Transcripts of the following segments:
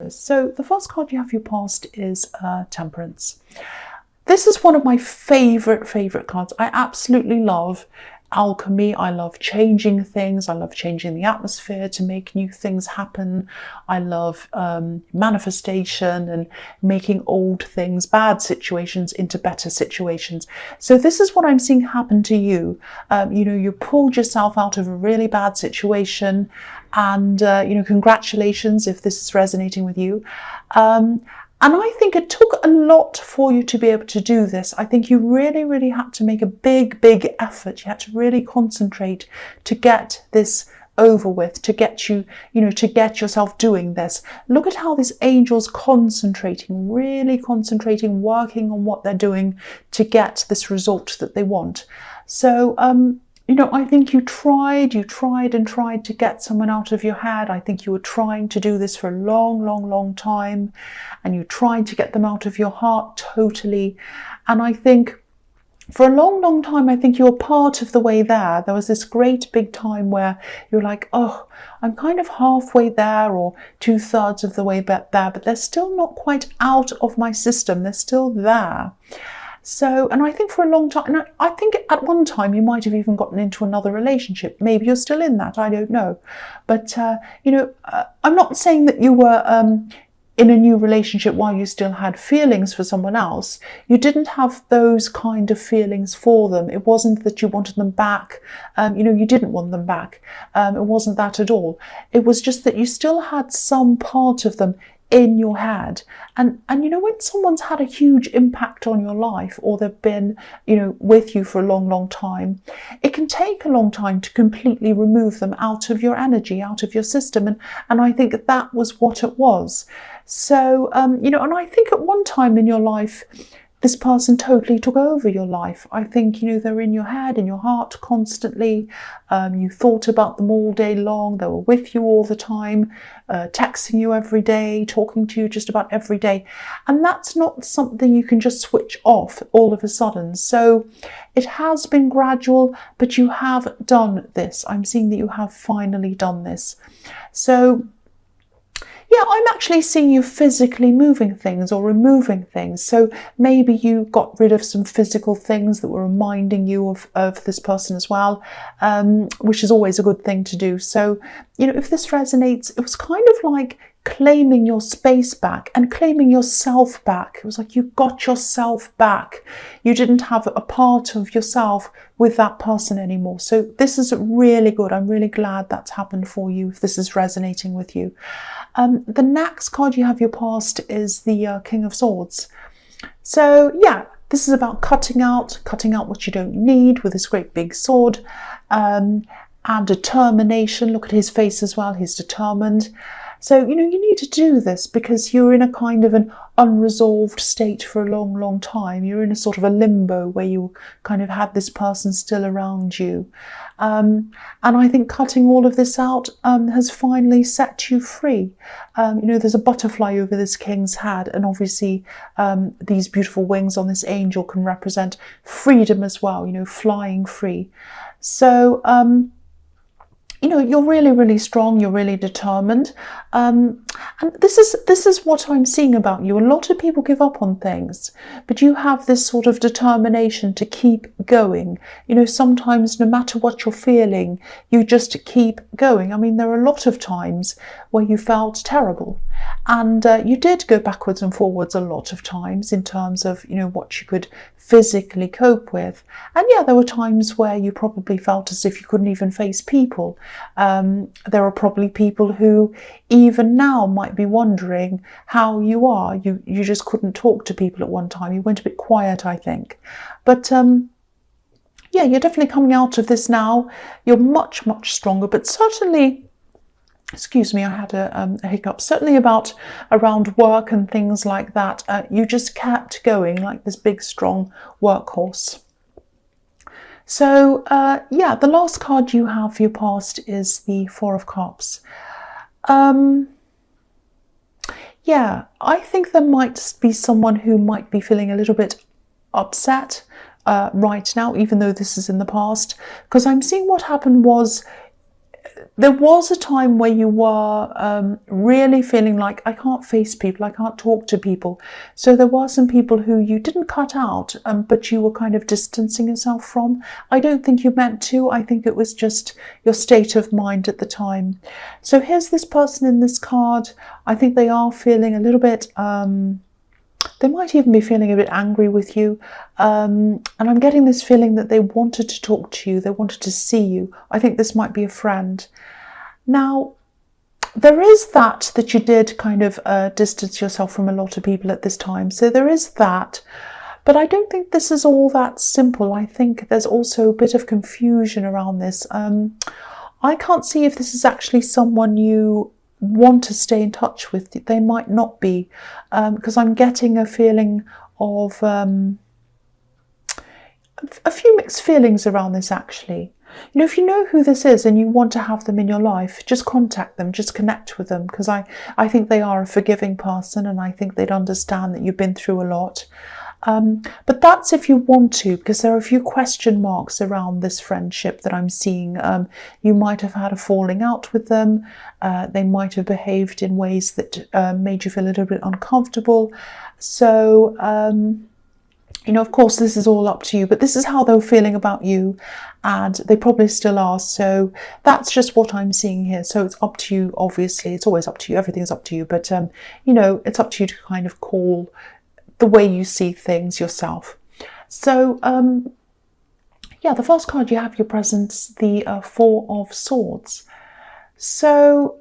numbers. So the first card you have for your past is Temperance. This is one of my favorite cards. I absolutely love alchemy. I love changing things. I love changing the atmosphere to make new things happen. I love manifestation and making old things, bad situations, into better situations. So this is what I'm seeing happen to you. You pulled yourself out of a really bad situation, and congratulations if this is resonating with you. And I think it took a lot for you to be able to do this. I think you really had to make a big effort. You had to really concentrate to get this over with, to get to get yourself doing this. Look at how this angel's concentrating, really concentrating, working on what they're doing to get this result that they want. So, I think you tried to get someone out of your head. I think you were trying to do this for a long time, and you tried to get them out of your heart totally. And I think for a long time, I think you were part of the way there. There was this great big time where you're like, oh, I'm kind of halfway there or 2/3 of the way back there, but they're still not quite out of my system. They're still there. So, and I think for a long time, and I think at one time you might have even gotten into another relationship. Maybe you're still in that, I don't know. But, I'm not saying that you were in a new relationship while you still had feelings for someone else. You didn't have those kind of feelings for them. It wasn't that you wanted them back. You didn't want them back. It wasn't that at all. It was just that you still had some part of them in your head. And when someone's had a huge impact on your life, or they've been, with you for a long time, it can take a long time to completely remove them out of your energy, out of your system. And I think that was what it was. So, and I think at one time in your life, this person totally took over your life. I think, they're in your head, in your heart constantly. You thought about them all day long. They were with you all the time, texting you every day, talking to you just about every day. And that's not something you can just switch off all of a sudden. So it has been gradual, but you have done this. I'm seeing that you have finally done this. So yeah, I'm actually seeing you physically moving things or removing things. So maybe you got rid of some physical things that were reminding you of this person as well, which is always a good thing to do. So, if this resonates, it was kind of like claiming your space back and claiming yourself back. It was like you got yourself back. You didn't have a part of yourself with that person anymore. So this is really good. I'm really glad that's happened for you, if this is resonating with you. The next card you have your past is the King of Swords. So yeah, this is about cutting out what you don't need with this great big sword, and determination. Look at his face as well. He's determined. So, you need to do this because you're in a kind of an unresolved state for a long time. You're in a sort of a limbo where you kind of had this person still around you. And I think cutting all of this out has finally set you free. There's a butterfly over this king's head, and obviously these beautiful wings on this angel can represent freedom as well, flying free. So, you're really strong, you're really determined. And this is what I'm seeing about you. A lot of people give up on things, but you have this sort of determination to keep going. Sometimes no matter what you're feeling, you just keep going. I mean, there are a lot of times where you felt terrible, and you did go backwards and forwards a lot of times in terms of, what you could physically cope with. And yeah, there were times where you probably felt as if you couldn't even face people. There are probably people who even now might be wondering how you are. You just couldn't talk to people at one time. You went a bit quiet, I think. But yeah, you're definitely coming out of this now. You're much stronger, but certainly, excuse me, I had a hiccup. Certainly around work and things like that, you just kept going like this big, strong workhorse. So, yeah, the last card you have for your past is the Four of Cups. Yeah, I think there might be someone who might be feeling a little bit upset right now, even though this is in the past, because I'm seeing what happened was there was a time where you were really feeling like, I can't face people, I can't talk to people. So there were some people who you didn't cut out, but you were kind of distancing yourself from. I don't think you meant to. I think it was just your state of mind at the time. So here's this person in this card. I think they are feeling a little bit... they might even be feeling a bit angry with you. And I'm getting this feeling that they wanted to talk to you. They wanted to see you. I think this might be a friend. Now, there is that you did kind of distance yourself from a lot of people at this time. So there is that. But I don't think this is all that simple. I think there's also a bit of confusion around this. I can't see if this is actually someone you want to stay in touch with. They might not be, because I'm getting a feeling of a few mixed feelings around this, actually. You know, if you know who this is and you want to have them in your life, just contact them, just connect with them, because I think they are a forgiving person, and I think they'd understand that you've been through a lot. But that's if you want to, because there are a few question marks around this friendship that I'm seeing. You might have had a falling out with them. They might have behaved in ways that made you feel a little bit uncomfortable. So, you know, of course, this is all up to you, but this is how they're feeling about you, and they probably still are. So that's just what I'm seeing here. So it's up to you, obviously. It's always up to you. Everything's up to you. But, you know, it's up to you to kind of call the way you see things yourself. So, yeah, the first card you have your presence, the Four of Swords. So,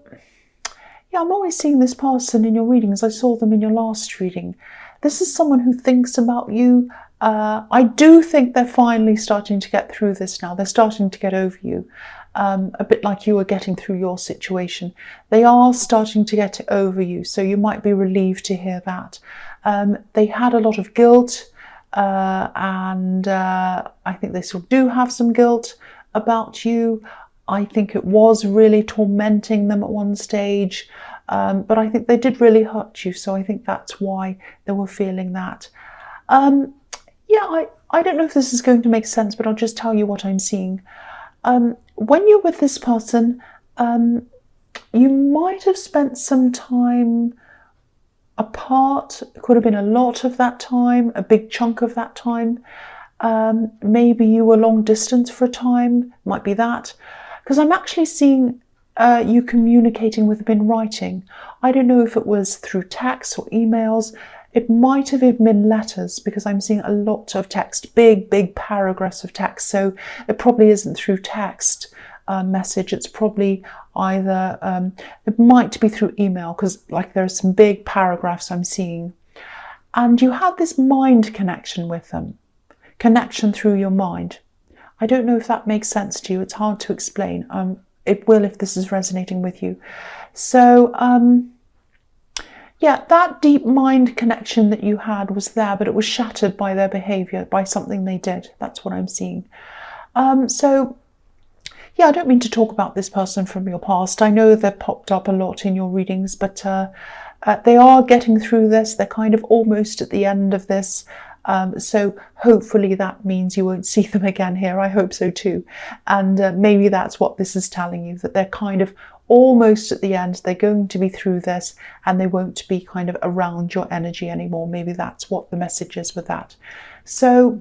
yeah, I'm always seeing this person in your readings. I saw them in your last reading. This is someone who thinks about you. I do think they're finally starting to get through this now. They're starting to get over you. A bit like you were getting through your situation. They are starting to get over you, so you might be relieved to hear that. They had a lot of guilt, and I think they still do have some guilt about you. I think it was really tormenting them at one stage, but I think they did really hurt you, so I think that's why they were feeling that. Yeah, I don't know if this is going to make sense, but I'll just tell you what I'm seeing. When you're with this person, you might have spent some time apart. It could have been a lot of that time, a big chunk of that time. Maybe you were long distance for a time, might be that. Because I'm actually seeing you communicating with them in writing. I don't know if it was through text or emails. It might have even been letters, because I'm seeing a lot of text, big paragraphs of text. So it probably isn't through text message. It's probably either, it might be through email, because like there are some big paragraphs I'm seeing. And you have this mind connection with them, connection through your mind. I don't know if that makes sense to you. It's hard to explain. It will if this is resonating with you. So, yeah, that deep mind connection that you had was there, but it was shattered by their behaviour, by something they did. That's what I'm seeing. So, yeah, I don't mean to talk about this person from your past. I know they've popped up a lot in your readings, but they are getting through this. They're kind of almost at the end of this. So hopefully that means you won't see them again here. I hope so too. And maybe that's what this is telling you, that they're kind of almost at the end. They're going to be through this, and they won't be kind of around your energy anymore. Maybe that's what the message is with that. So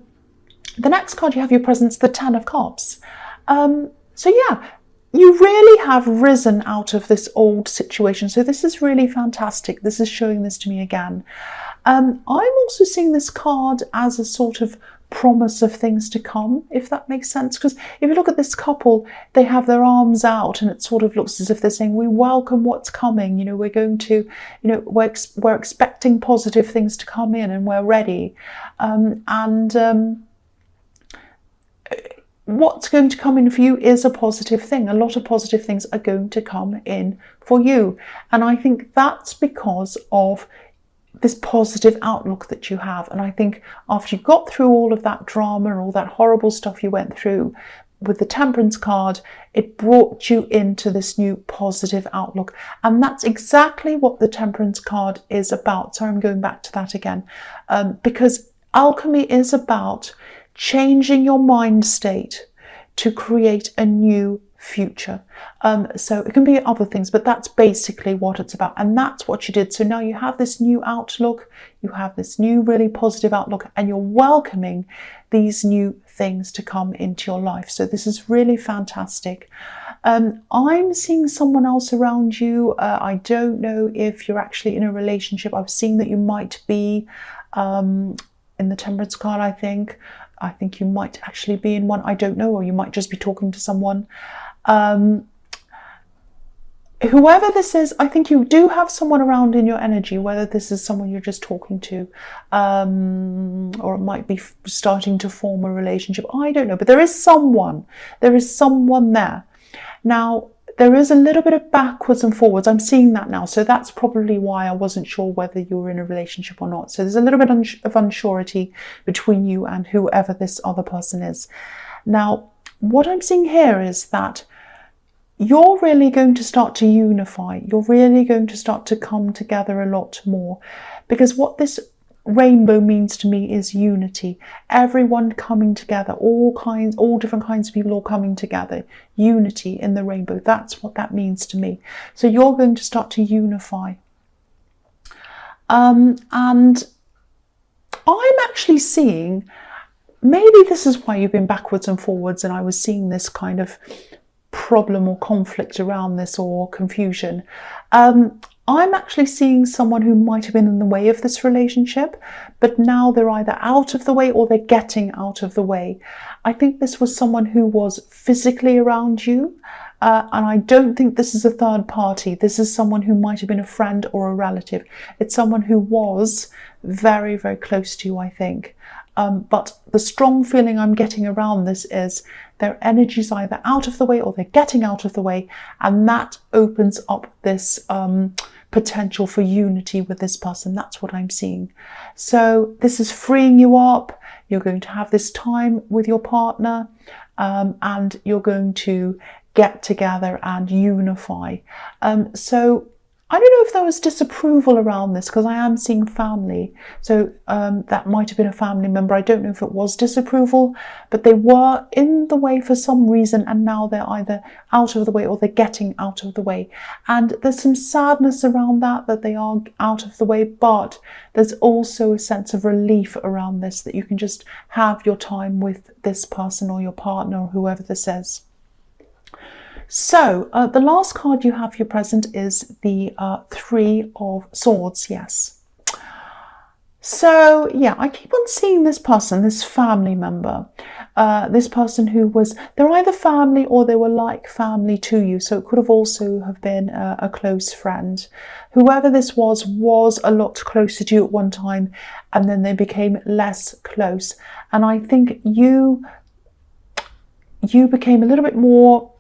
the next card you have your presence, the Ten of Cups. So yeah, you really have risen out of this old situation. So this is really fantastic. This is showing this to me again. I'm also seeing this card as a sort of promise of things to come, if that makes sense. Because if you look at this couple, they have their arms out, and it sort of looks as if they're saying, we welcome what's coming. You know, we're going to, you know, we're expecting positive things to come in, and we're ready. What's going to come in for you is a positive thing. A lot of positive things are going to come in for you. And I think that's because of this positive outlook that you have. And I think after you got through all of that drama and all that horrible stuff you went through with the Temperance card, it brought you into this new positive outlook. And that's exactly what the Temperance card is about. So I'm going back to that again, because alchemy is about changing your mind state to create a new future. So it can be other things, but that's basically what it's about. And that's what you did. So now you have this new outlook, you have this new really positive outlook, and you're welcoming these new things to come into your life. So this is really fantastic. I'm seeing someone else around you. I don't know if you're actually in a relationship. I've seen that you might be in the Temperance card, I think. I think you might actually be in one. I don't know, or you might just be talking to someone. Whoever this is, I think you do have someone around in your energy, whether this is someone you're just talking to, or it might be starting to form a relationship. I don't know, but there is someone there. Now, there is a little bit of backwards and forwards. I'm seeing that now. So that's probably why I wasn't sure whether you were in a relationship or not. So there's a little bit of unsurety between you and whoever this other person is. Now, what I'm seeing here is that you're really going to start to unify. You're really going to start to come together a lot more, because what this rainbow means to me is unity. Everyone coming together, all different kinds of people all coming together. Unity in the rainbow. That's what that means to me. So you're going to start to unify. And I'm actually seeing, maybe this is why you've been backwards and forwards, and I was seeing this kind of problem or conflict around this, or confusion. I'm actually seeing someone who might have been in the way of this relationship, but now they're either out of the way or they're getting out of the way. I think this was someone who was physically around you, and I don't think this is a third party. This is someone who might have been a friend or a relative. It's someone who was very, very close to you, I think. But the strong feeling I'm getting around this is their energy's either out of the way or they're getting out of the way, and that opens up this potential for unity with this person. That's what I'm seeing. So this is freeing you up. You're going to have this time with your partner, and you're going to get together and unify. So I don't know if there was disapproval around this, because I am seeing family. So that might have been a family member. I don't know if it was disapproval, but they were in the way for some reason, and now they're either out of the way or they're getting out of the way. And there's some sadness around that they are out of the way, but there's also a sense of relief around this, that you can just have your time with this person or your partner or whoever this is. So the last card you have here present is the Three of Swords. Yes. So yeah, I keep on seeing this person, this family member, this person who was, they're either family or they were like family to you. So it could have also have been a close friend. Whoever this was a lot closer to you at one time, and then they became less close. And I think you became a little bit more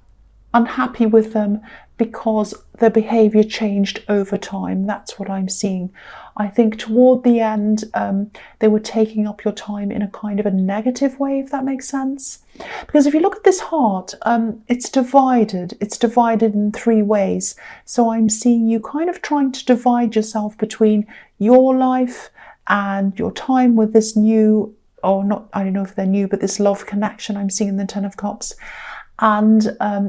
unhappy with them because their behavior changed over time. That's what I'm seeing. I think toward the end, they were taking up your time in a kind of a negative way, if that makes sense. Because if you look at this heart, it's divided. It's divided in three ways. So I'm seeing you kind of trying to divide yourself between your life and your time with this new, or not, I don't know if they're new, but this love connection I'm seeing in the Ten of Cups. And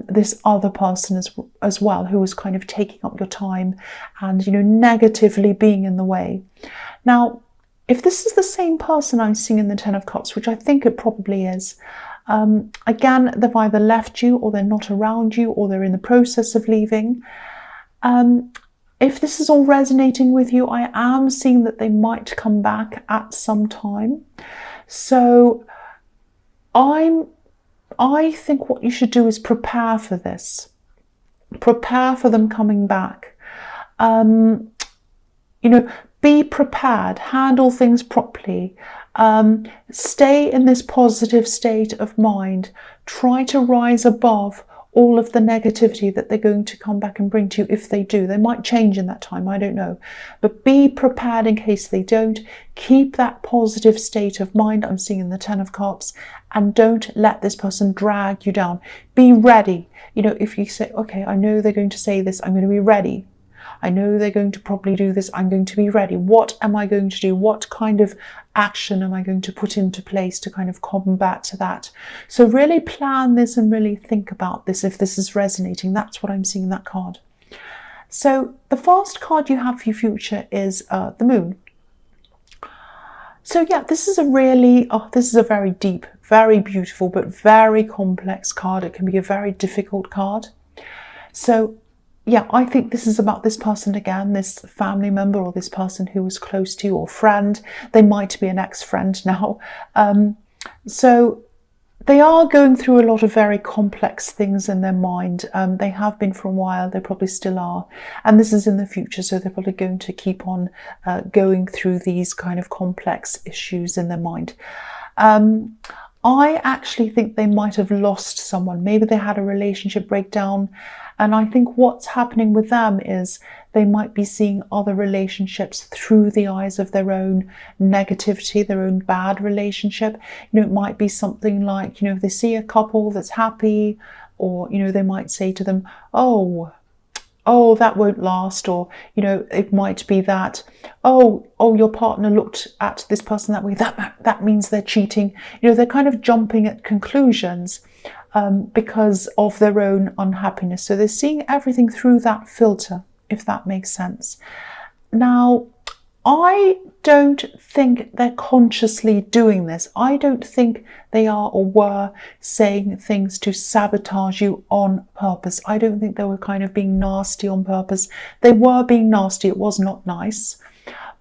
this other person as well, who was kind of taking up your time and, negatively being in the way. Now, if this is the same person I'm seeing in the Ten of Cups, which I think it probably is, again, they've either left you, or they're not around you, or they're in the process of leaving. If this is all resonating with you, I am seeing that they might come back at some time. So I think what you should do is prepare for this. Prepare for them coming back. Be prepared, handle things properly. Stay in this positive state of mind. Try to rise above all of the negativity that they're going to come back and bring to you. If they do, they might change in that time, I don't know. But be prepared in case they don't. Keep that positive state of mind I'm seeing in the Ten of Cups, and don't let this person drag you down. Be ready. If you say, okay, I know they're going to say this, I'm going to be ready. I know they're going to probably do this. I'm going to be ready. What am I going to do? What kind of action am I going to put into place to kind of combat that? So really plan this and really think about this if this is resonating. That's what I'm seeing in that card. So the first card you have for your future is the Moon. So yeah, this is a really, this is a very deep, very beautiful, but very complex card. It can be a very difficult card. So yeah, I think this is about this person again, this family member or this person who was close to you or friend. They might be an ex-friend now. So they are going through a lot of very complex things in their mind. They have been for a while, they probably still are. And this is in the future, so they're probably going to keep on going through these kind of complex issues in their mind. I actually think they might have lost someone. Maybe they had a relationship breakdown. And I think what's happening with them is they might be seeing other relationships through the eyes of their own negativity, their own bad relationship. You know, it might be something like, you know, if they see a couple that's happy, or, you know, they might say to them, oh, that won't last. Or, you know, it might be that, oh, your partner looked at this person that way. That means they're cheating. You know, they're kind of jumping at conclusions because of their own unhappiness. So they're seeing everything through that filter, if that makes sense. Now, I don't think they're consciously doing this. I don't think they are or were saying things to sabotage you on purpose. I don't think they were kind of being nasty on purpose. They were being nasty. It was not nice.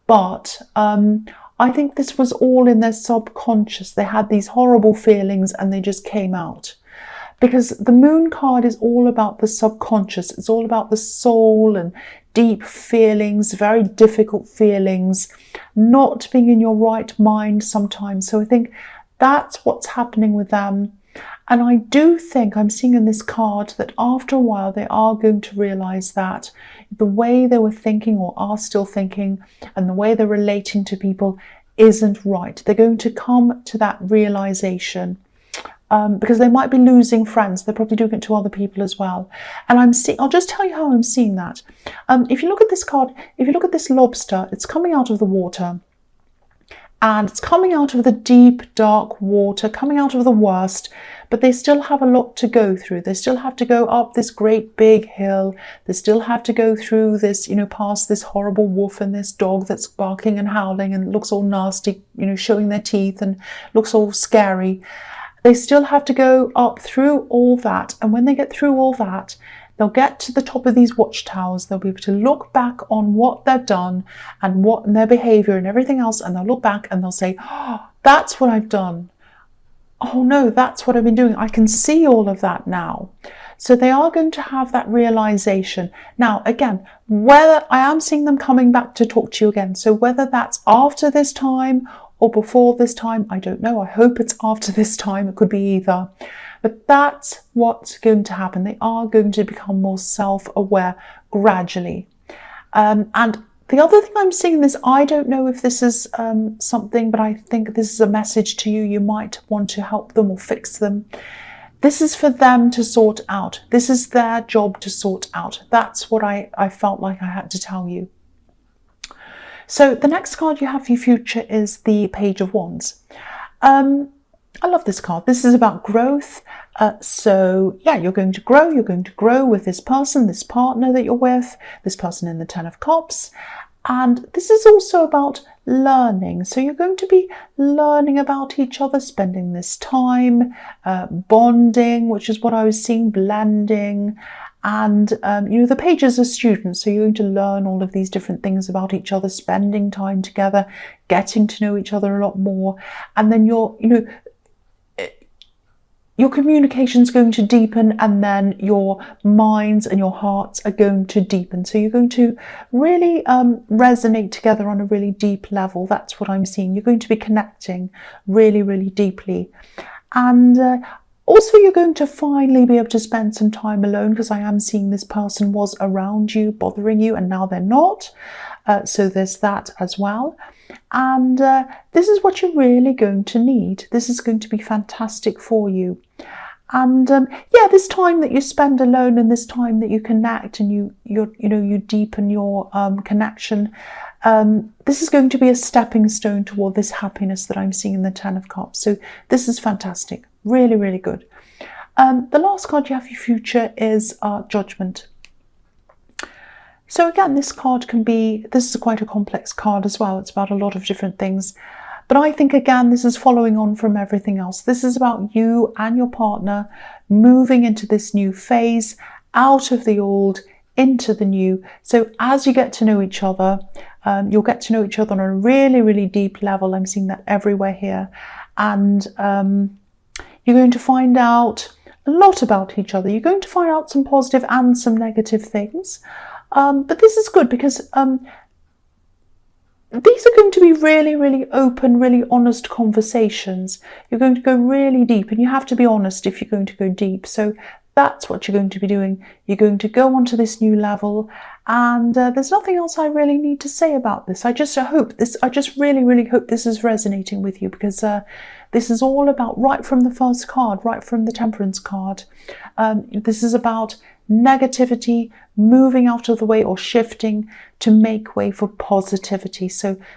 But I think this was all in their subconscious. They had these horrible feelings and they just came out. Because the Moon card is all about the subconscious. It's all about the soul and deep feelings, very difficult feelings, not being in your right mind sometimes. So I think that's what's happening with them. And I do think I'm seeing in this card that after a while they are going to realize that the way they were thinking or are still thinking and the way they're relating to people isn't right. They're going to come to that realization. Because they might be losing friends. They're probably doing it to other people as well. And I'll just tell you how I'm seeing that. If you look at this card, if you look at this lobster, it's coming out of the water. And it's coming out of the deep, dark water, coming out of the worst. But they still have a lot to go through. They still have to go up this great big hill. They still have to go through this, you know, past this horrible wolf and this dog that's barking and howling and looks all nasty, you know, showing their teeth and looks all scary. They still have to go up through all that. And when they get through all that, they'll get to the top of these watchtowers. They'll be able to look back on what they've done and their behavior and everything else. And they'll look back and they'll say, oh, that's what I've done. Oh no, that's what I've been doing. I can see all of that now. So they are going to have that realization. Now, again, whether I am seeing them coming back to talk to you again. So whether that's after this time or before this time, I don't know. I hope it's after this time. It could be either. But that's what's going to happen. They are going to become more self-aware gradually. And the other thing I'm seeing in this, I don't know if this is something, but I think this is a message to you. You might want to help them or fix them. This is for them to sort out. This is their job to sort out. That's what I felt like I had to tell you. So the next card you have for your future is the Page of Wands. I love this card. This is about growth. So yeah, you're going to grow. You're going to grow with this person, this partner that you're with, this person in the Ten of Cups. And this is also about learning. So you're going to be learning about each other, spending this time, bonding, which is what I was seeing, blending. And, you know, the Page is a student, so you're going to learn all of these different things about each other, spending time together, getting to know each other a lot more. And then your communication is going to deepen, and then your minds and your hearts are going to deepen. So you're going to really resonate together on a really deep level. That's what I'm seeing. You're going to be connecting really, really deeply. And also, you're going to finally be able to spend some time alone, because I am seeing this person was around you, bothering you, and now they're not. So there's that as well. And this is what you're really going to need. This is going to be fantastic for you. And yeah, this time that you spend alone and this time that you connect and you deepen your connection, this is going to be a stepping stone toward this happiness that I'm seeing in the Ten of Cups. So this is fantastic. Really, really good. The last card you have for your future is Judgment. So again, this is quite a complex card as well. It's about a lot of different things. But I think, again, this is following on from everything else. This is about you and your partner moving into this new phase, out of the old, into the new. So as you get to know each other, you'll get to know each other on a really, really deep level. I'm seeing that everywhere here. And you're going to find out a lot about each other. You're going to find out some positive and some negative things. But this is good because these are going to be really, really open, really honest conversations. You're going to go really deep, and you have to be honest if you're going to go deep. So that's what you're going to be doing. You're going to go onto this new level, and there's nothing else I really need to say about this. I just really, really hope this is resonating with you, because this is all about, right from the first card, right from the Temperance card, this is about negativity moving out of the way or shifting to make way for positivity. So